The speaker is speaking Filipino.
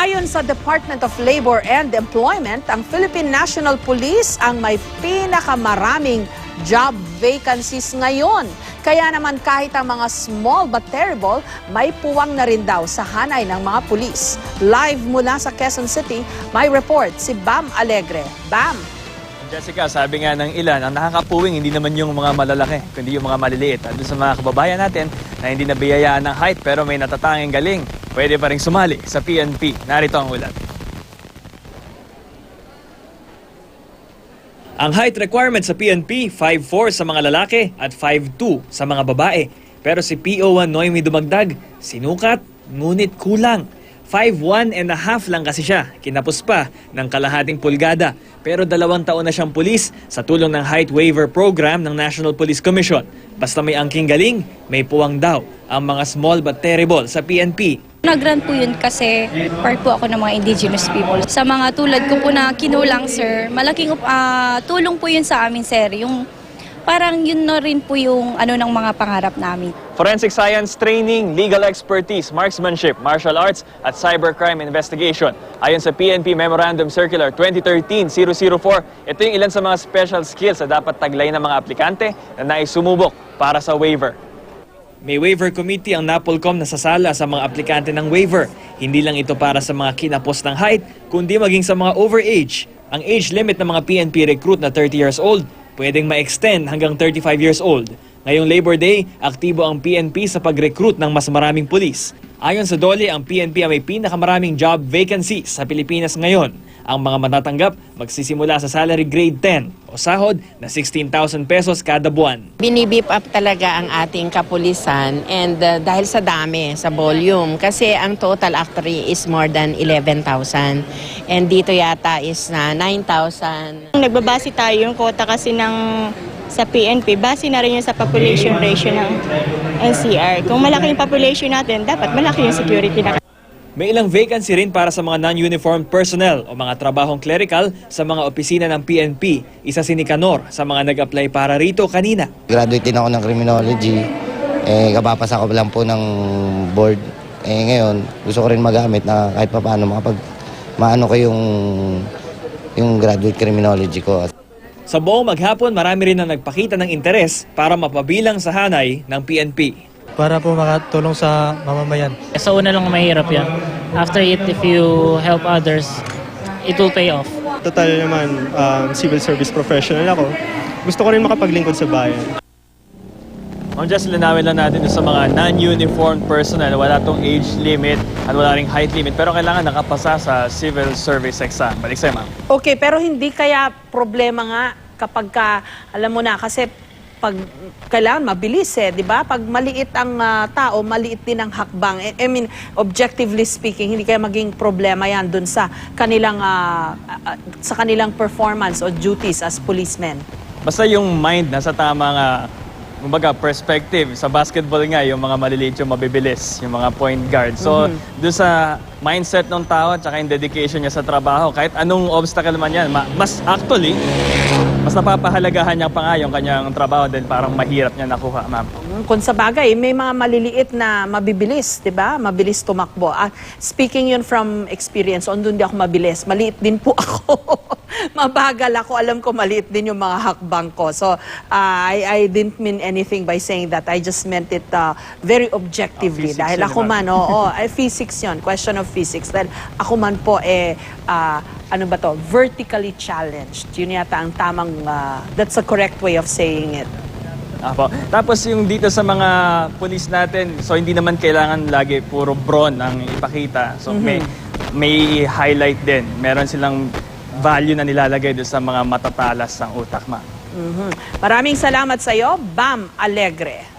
Ayon sa Department of Labor and Employment, ang Philippine National Police ang may pinakamaraming job vacancies ngayon. Kaya naman kahit ang mga small but terrible, may puwang na rin daw sa hanay ng mga pulis. Live mula sa Quezon City, may report si Bam Alegre. Bam! Jessica, sabi nga ng ilan, ang nakakapuwing hindi naman yung mga malalaki, kundi yung mga maliliit. At doon sa mga kababayan natin na hindi nabiyayaan ng height pero may natatanging galing, pwede pa rin sumali sa PNP. Narito ang ulat. Ang height requirement sa PNP, 5'4" sa mga lalaki at 5'2" sa mga babae. Pero si PO1 Noemi Dumagdag, sinukat, ngunit kulang. 5'1" and a half lang kasi siya, kinapos pa ng kalahating pulgada. Pero 2 taon na siyang pulis sa tulong ng height waiver program ng National Police Commission. Basta may angking galing, may puwang daw ang mga small but terrible sa PNP. Nag-grant po yun kasi part po ako ng mga indigenous people. Sa mga tulad ko po na kinulang, sir, malaking tulong po yun sa amin, sir. Yung parang yun na rin po yung ng mga pangarap namin. Forensic science training, legal expertise, marksmanship, martial arts at cybercrime investigation. Ayon sa PNP Memorandum Circular 2013-004, ito yung ilan sa mga special skills na dapat taglay ng mga aplikante na naisumubok para sa waiver. May waiver committee ang NAPOLCOM na sasala sa mga aplikante ng waiver. Hindi lang ito para sa mga kinapos ng height, kundi maging sa mga overage. Ang age limit ng mga PNP recruit na 30 years old, pwedeng ma-extend hanggang 35 years old. Ngayong Labor Day, aktibo ang PNP sa pag-recruit ng mas maraming pulis. Ayon sa DOLE, ang PNP ay may pinakamaraming job vacancies sa Pilipinas ngayon. Ang mga matatanggap magsisimula sa salary grade 10 o sahod na 16,000 pesos kada buwan. Binibip up talaga ang ating kapulisan and dahil sa dami, sa volume. Kasi ang total actually is more than 11,000 and dito yata is na 9,000. Nagbabase tayo yung quota kasi sa PNP, base na rin yun sa population ratio ng NCR. Kung malaki yung population natin, dapat malaki yung security na. May ilang vacancy rin para sa mga non-uniformed personnel o mga trabahong clerical sa mga opisina ng PNP. Isa si Nicanor sa mga nag-apply para rito kanina. Graduate din ako ng criminology. Kabapasa ko lang po ng board. Ngayon, gusto ko rin magamit na kahit pa paano maano ko yung graduate criminology ko. Sa buong maghapon, marami rin na nagpakita ng interes para mapabilang sa hanay ng PNP. Para po makatulong sa mamamayan. Sa una lang mahirap yan. After it, if you help others, it will pay off. Total naman, civil service professional ako. Gusto ko rin makapaglingkod sa bayan. Just linawin lang natin sa mga non-uniformed personnel, wala tong age limit at wala ring height limit, pero kailangan nakapasa sa civil service exam. Balik sa'yo, ma'am. Okay, pero hindi kaya problema nga kapag alam mo na, kasi pag kailangan mabilis di ba? Pag maliit ang tao, maliit din ang hakbang. I mean, objectively speaking, hindi kaya maging problema yan dun sa kanilang performance o duties as policemen. Basta yung mind nasa tamang kumbaga perspective. Sa basketball nga, yung mga maliliit yung mabibilis, yung mga point guard. So, doon sa mindset ng tao at saka yung dedication niya sa trabaho, kahit anong obstacle man yan, mas napapahalagahan niya pa nga yung kanyang trabaho dahil parang mahirap niya nakuha, ma'am. Kung sa bagay, may mga maliliit na mabibilis, di ba? Mabilis tumakbo. Speaking yun from experience, doon di ako mabilis. Maliit din po ako. Mabagal ako. Alam ko maliit din yung mga hakbang ko. So, I didn't mean anything by saying that. I just meant it very objectively. Dahil ako man, physics yun. Question of physics. Dahil ako man po, vertically challenged. Yun yata ang tamang, that's the correct way of saying it. Tapos yung dito sa mga police natin, so hindi naman kailangan lagi puro brawn ang ipakita. So may highlight din. Meron silang value na nilalagay doon sa mga matatalas ng utak, ma'am. Maraming salamat sa iyo, Bam Alegre.